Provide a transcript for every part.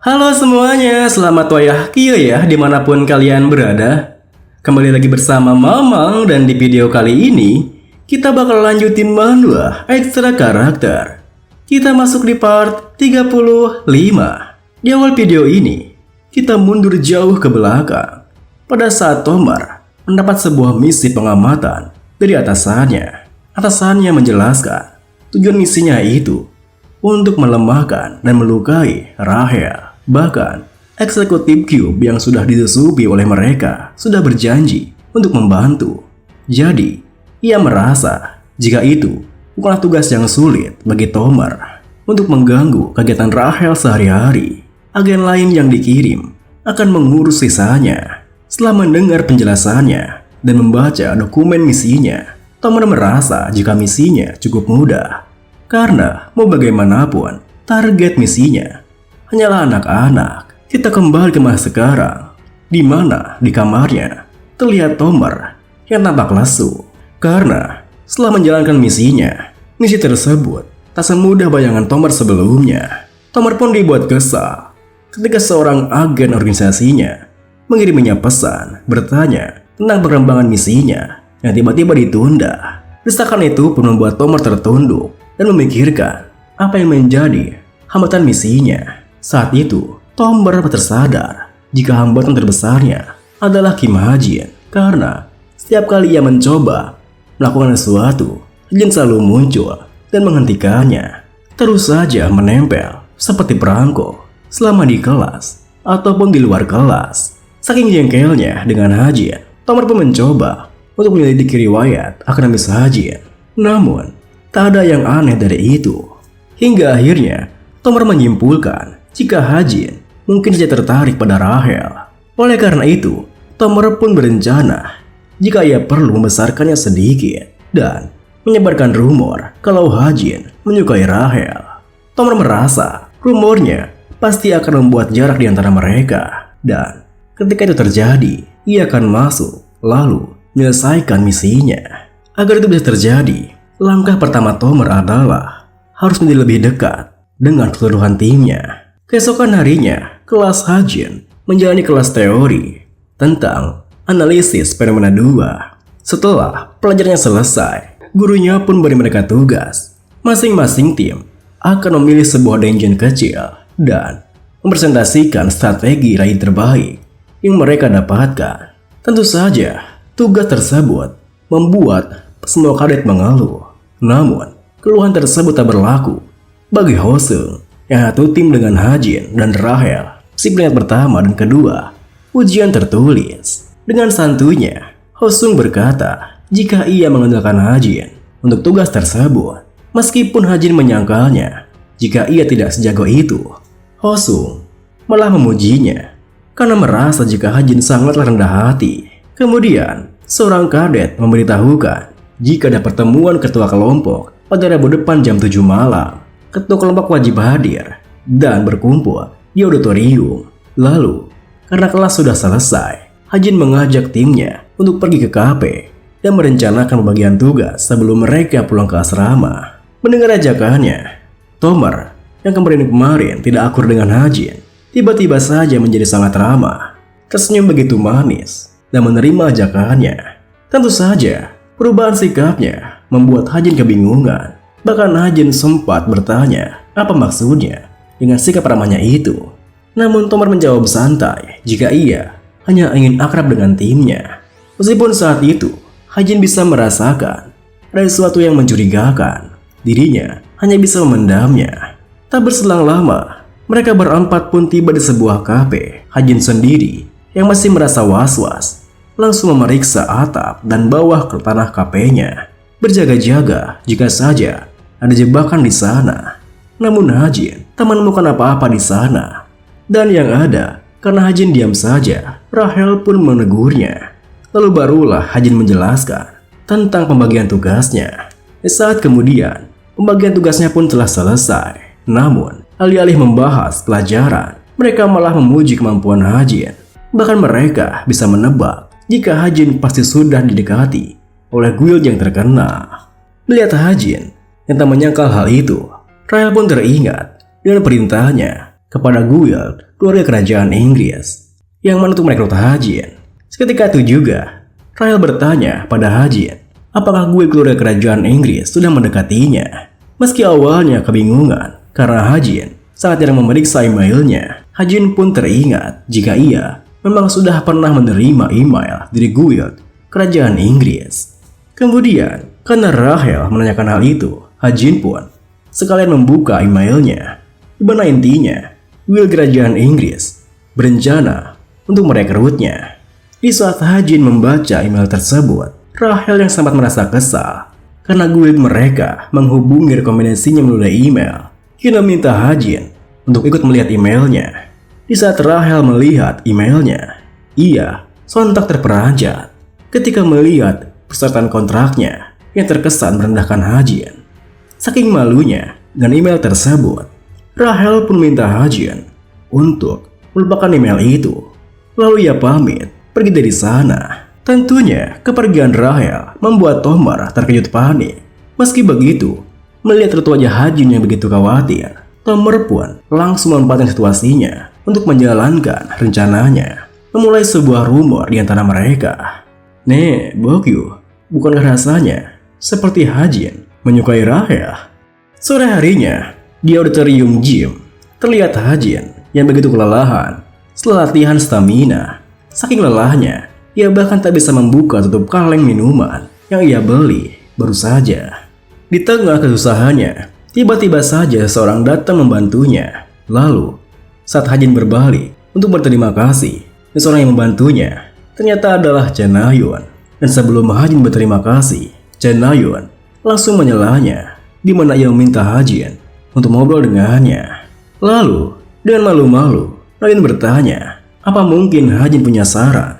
Halo semuanya, selamat wayah kia ya dimanapun kalian berada. Kembali lagi bersama Mamang dan di video kali ini kita bakal lanjutin manhwa ekstra karakter. Kita masuk di part 35. Di awal video ini kita mundur jauh ke belakang pada saat Tomar mendapat sebuah misi pengamatan dari atasannya. Atasannya menjelaskan tujuan misinya itu untuk melemahkan dan melukai Rahel. Bahkan, eksekutif Cube yang sudah disusupi oleh mereka sudah berjanji untuk membantu. Jadi, ia merasa jika itu bukanlah tugas yang sulit bagi Tomar untuk mengganggu kegiatan Rahel sehari-hari. Agen lain yang dikirim akan mengurus sisanya. Setelah mendengar penjelasannya dan membaca dokumen misinya, Tomar merasa jika misinya cukup mudah. Karena mau bagaimanapun, target misinya hanyalah anak-anak. Kita kembali ke masa sekarang, di mana di kamarnya terlihat Tomar yang tampak lesu. Karena setelah menjalankan misinya, misi tersebut tak semudah bayangan Tomar sebelumnya. Tomar pun dibuat kesal ketika seorang agen organisasinya mengiriminya pesan bertanya tentang pengembangan misinya yang tiba-tiba ditunda. Desakan itu pun membuat Tomar tertunduk dan memikirkan apa yang menjadi hambatan misinya. Saat itu, Tomar tersadar jika hambatan terbesarnya adalah Kim Ha-jin. Karena setiap kali ia mencoba melakukan sesuatu, Jin selalu muncul dan menghentikannya. Terus saja menempel seperti perangko selama di kelas ataupun di luar kelas. Saking jengkelnya dengan Ha-jin, Tomar pun mencoba untuk menyelidiki riwayat akademis Ha-jin. Namun, tak ada yang aneh dari itu. Hingga akhirnya, Tomar menyimpulkan jika Ha-jin mungkin saja tertarik pada Rahel. Oleh karena itu, Tomar pun berencana jika ia perlu membesarkannya sedikit dan menyebarkan rumor kalau Ha-jin menyukai Rahel. Tomar merasa rumornya pasti akan membuat jarak di antara mereka. Dan ketika itu terjadi, ia akan masuk lalu menyelesaikan misinya. Agar itu bisa terjadi, langkah pertama Tomar adalah harus menjadi lebih dekat dengan keseluruhan timnya. Keesokan harinya, kelas Ha-jin menjalani kelas teori tentang analisis fenomena 2. Setelah pelajarannya selesai, gurunya pun beri mereka tugas. Masing-masing tim akan memilih sebuah dungeon kecil dan mempresentasikan strategi raid terbaik yang mereka dapatkan. Tentu saja, tugas tersebut membuat semua kadet mengeluh. Namun, keluhan tersebut tak berlaku bagi Hosung yang satu tim dengan Ha-jin dan Rahel. Si peringkat pertama dan kedua ujian tertulis. Dengan santuinya, Hosung berkata jika ia mengandalkan Ha-jin untuk tugas tersebut, meskipun Ha-jin menyangkalnya jika ia tidak sejago itu. Hosung malah memujinya karena merasa jika Ha-jin sangatlah rendah hati. Kemudian, seorang kadet memberitahukan jika ada pertemuan ketua kelompok pada Rabu depan jam 7 malam. Ketua kelompok wajib hadir dan berkumpul di auditorium. Lalu, karena kelas sudah selesai, Ha-jin mengajak timnya untuk pergi ke kafe dan merencanakan pembagian tugas sebelum mereka pulang ke asrama. Mendengar ajakannya, Tomar yang kemarin tidak akur dengan Ha-jin tiba-tiba saja menjadi sangat ramah, tersenyum begitu manis dan menerima ajakannya. Tentu saja, perubahan sikapnya membuat Ha-jin kebingungan. Bahkan Ha-jin sempat bertanya apa maksudnya dengan sikap ramahnya itu. Namun Tomar menjawab santai jika ia hanya ingin akrab dengan timnya. Meskipun saat itu Ha-jin bisa merasakan ada sesuatu yang mencurigakan, dirinya hanya bisa memendamnya. Tak berselang lama, mereka berempat pun tiba di sebuah kafe. Ha-jin sendiri yang masih merasa was-was langsung memeriksa atap dan bawah ke tanah kafenya, berjaga-jaga jika saja ada jebakan di sana. Namun Ha-jin tak menemukan apa-apa di sana. Dan yang ada, karena Ha-jin diam saja, Rahel pun menegurnya. Lalu barulah Ha-jin menjelaskan tentang pembagian tugasnya. Saat kemudian, pembagian tugasnya pun telah selesai. Namun, alih-alih membahas pelajaran, mereka malah memuji kemampuan Ha-jin. Bahkan mereka bisa menebak jika Ha-jin pasti sudah didekati oleh guild yang terkenal. Melihat Ha-jin yang tak menyangkal hal itu, Rahel pun teringat dengan perintahnya kepada guild keluarga kerajaan Inggris yang mana untuk merekrut Hajin. Seketika itu juga, Rahel bertanya pada Hajin, apakah guild keluarga kerajaan Inggris sudah mendekatinya. Meski awalnya kebingungan karena Hajin sangat jarang memeriksa emailnya, Hajin pun teringat jika ia memang sudah pernah menerima email dari guild kerajaan Inggris. Kemudian, karena Rahel menanyakan hal itu, Hajin pun sekalian membuka emailnya. Di mana intinya, guild kerajaan Inggris berencana untuk merekrutnya. Di saat Hajin membaca email tersebut, Rahel yang sempat merasa kesal karena guild mereka menghubungi rekomendasinya melalui email. Kina minta Hajin untuk ikut melihat emailnya. Di saat Rahel melihat emailnya, ia sontak terperanjat ketika melihat persyaratan kontraknya yang terkesan merendahkan Hajin. Saking malunya dengan email tersebut, Rahel pun minta Hajin untuk melupakan email itu. Lalu ia pamit pergi dari sana. Tentunya kepergian Rahel membuat Tomar terkejut panik. Meski begitu, melihat raut wajah Hajin yang begitu khawatir, Tomar pun langsung memanfaatkan situasinya untuk menjalankan rencananya, memulai sebuah rumor di antara mereka. Nih, Bokyu, bukankah rasanya seperti Hajin menyukai Rahel? Sore harinya, di auditorium gym, terlihat Hajin yang begitu kelelahan setelah latihan stamina. Saking lelahnya, ia bahkan tak bisa membuka tutup kaleng minuman yang ia beli baru saja. Di tengah kesusahannya, tiba-tiba saja seorang datang membantunya. Lalu, saat Hajin berbalik untuk berterima kasih, dan seorang yang membantunya ternyata adalah Chen Nayun. Dan sebelum Hajin berterima kasih, Chen Nayun langsung menyelanya, di mana ia meminta Hajin untuk ngobrol dengannya. Lalu, dengan malu-malu, Nayun bertanya, apa mungkin Hajin punya saran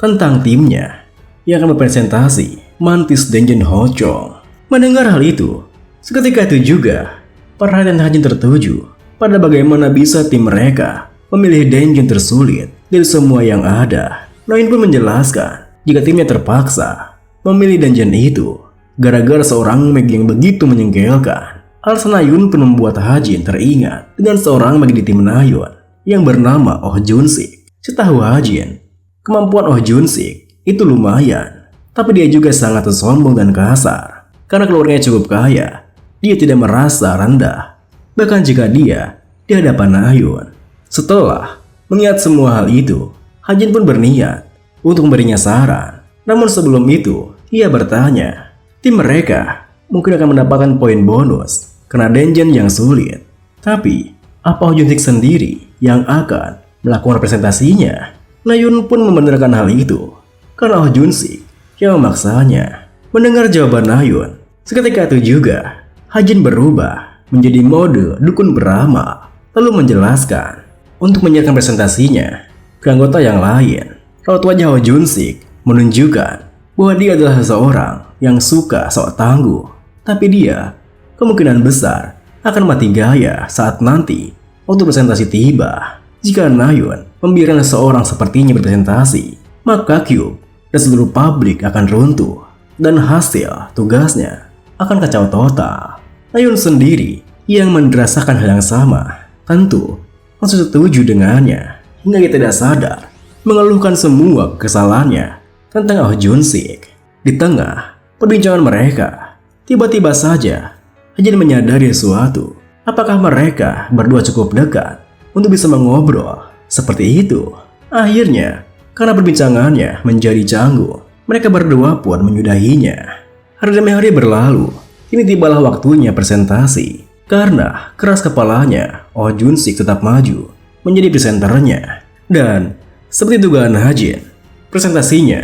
tentang timnya yang akan berpresentasi Mantis Dungeon Houchong. Mendengar hal itu, seketika itu juga perhatian Hajin tertuju pada bagaimana bisa tim mereka memilih dungeon tersulit dari semua yang ada. Nayun pun menjelaskan jika timnya terpaksa memilih dungeon itu gara-gara seorang mag yang begitu menjengkelkan. Alasan Nayun pun membuat Hajin teringat dengan seorang mag di tim Nayun yang bernama Oh Junsik. Setahu Hajin, kemampuan Oh Junsik itu lumayan, tapi dia juga sangat sombong dan kasar. Karena keluarganya cukup kaya, dia tidak merasa rendah, bahkan jika dia di hadapan Nayun. Setelah mengingat semua hal itu, Hajin pun berniat untuk memberinya saran. Namun sebelum itu, ia bertanya, tim mereka mungkin akan mendapatkan poin bonus karena dungeon yang sulit. Tapi, apa Oh Junsik sendiri yang akan melakukan presentasinya? Nayun pun membenarkan hal itu karena Oh Junsik yang memaksanya. Mendengar jawaban Nayun, seketika itu juga Hajin berubah menjadi mode dukun beramal, lalu menjelaskan untuk menyiapkan presentasinya ke anggota yang lain. Raut wajah Oh Junsik menunjukkan bahwa dia adalah seseorang yang suka sok tangguh, tapi dia kemungkinan besar akan mati gaya saat nanti waktu presentasi tiba. Jika Nayun membiarkan seseorang sepertinya berpresentasi, maka Cube dan seluruh publik akan runtuh dan hasil tugasnya akan kacau total. Nayun sendiri yang merasakan hal yang sama tentu langsung setuju dengannya, hingga ia tidak sadar mengeluhkan semua kesalahannya tentang Oh Junsik. Di tengah perbincangan mereka, tiba-tiba saja Hajin menyadari sesuatu. Apakah mereka berdua cukup dekat untuk bisa mengobrol seperti itu? Akhirnya, karena perbincangannya menjadi canggung, mereka berdua pun menyudahinya. Hari demi hari berlalu, kini tibalah waktunya presentasi. Karena keras kepalanya, Oh Junsik tetap maju menjadi presenternya. Dan seperti dugaan Hajin, presentasinya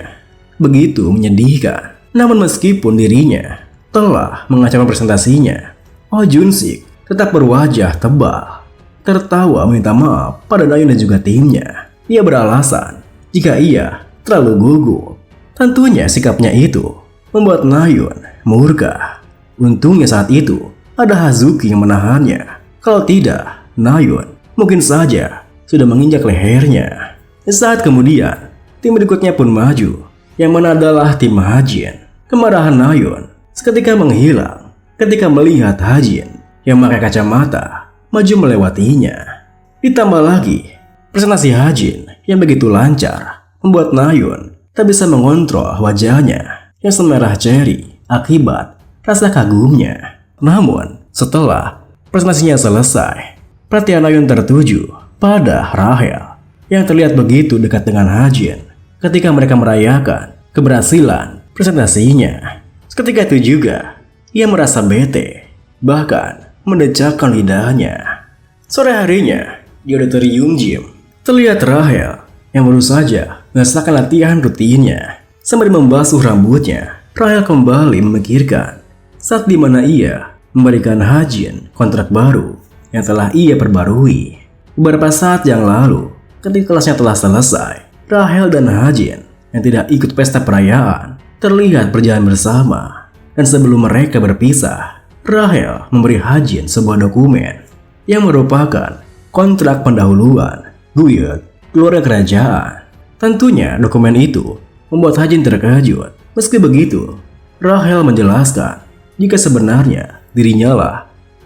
begitu menyedihkan. Namun meskipun dirinya telah mengacaukan presentasinya, Oh Junsik tetap berwajah tebal, tertawa meminta maaf pada Nayun dan juga timnya. Ia beralasan jika ia terlalu gugup. Tentunya sikapnya itu membuat Nayun murka. Untungnya saat itu ada Hazuki yang menahannya. Kalau tidak, Nayun mungkin saja sudah menginjak lehernya. Saat kemudian, tim berikutnya pun maju, yang mana adalah tim Hajin. Kemarahan Nayun seketika menghilang ketika melihat Hajin yang memakai kacamata maju melewatinya. Ditambah lagi, presentasi Hajin yang begitu lancar membuat Nayun tak bisa mengontrol wajahnya yang semerah ceri akibat rasa kagumnya. Namun, setelah presentasinya selesai, perhatian Nayun tertuju pada Rahel yang terlihat begitu dekat dengan Hajin ketika mereka merayakan keberhasilan presentasinya. Seketika itu juga, ia merasa bete, bahkan mendecakkan lidahnya. Sore harinya, di auditorium gym, terlihat Rahel yang baru saja mengesahkan latihan rutinnya. Sembari membasuh rambutnya, Rahel kembali memikirkan saat dimana ia memberikan Hajin kontrak baru yang telah ia perbarui. Beberapa saat yang lalu, ketika kelasnya telah selesai, Rahel dan Hajin yang tidak ikut pesta perayaan terlihat berjalan bersama. Dan sebelum mereka berpisah, Rahel memberi Hajin sebuah dokumen yang merupakan kontrak pendahuluan Guyot keluarga kerajaan. Tentunya dokumen itu membuat Hajin terkejut. Meski begitu, Rahel menjelaskan jika sebenarnya dirinya lah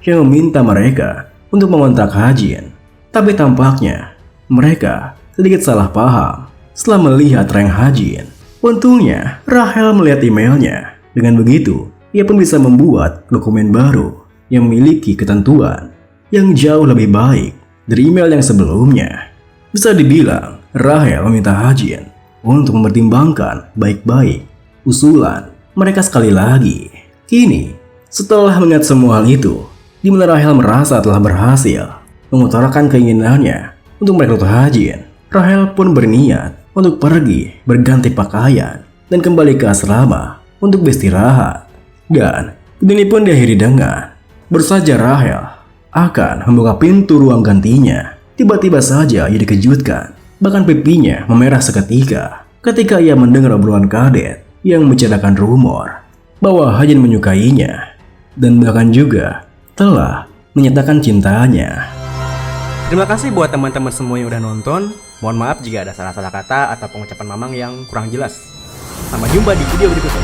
yang meminta mereka untuk mengontrak Hajin. Tapi tampaknya mereka sedikit salah paham setelah melihat rank Hajin. Untungnya Rahel melihat emailnya. Dengan begitu, ia pun bisa membuat dokumen baru yang memiliki ketentuan yang jauh lebih baik dari email yang sebelumnya. Bisa dibilang, Rahel meminta Hajin untuk mempertimbangkan baik-baik usulan mereka sekali lagi. Kini, setelah mengingat semua hal itu, di mana Rahel merasa telah berhasil mengutarakan keinginannya untuk merekrut Hajin, Rahel pun berniat untuk pergi berganti pakaian dan kembali ke asrama untuk beristirahat. Dan ini pun diakhiri dengan baru saja Rahel akan membuka pintu ruang gantinya. Tiba-tiba saja ia dikejutkan, bahkan pipinya memerah seketika ketika ia mendengar obrolan kadet yang membicarakan rumor bahwa Hajin menyukainya dan bahkan juga telah menyatakan cintanya. Terima kasih buat teman-teman semua yang udah nonton. Mohon maaf jika ada salah-salah kata atau pengucapan Mamang yang kurang jelas. Sampai jumpa di video berikutnya.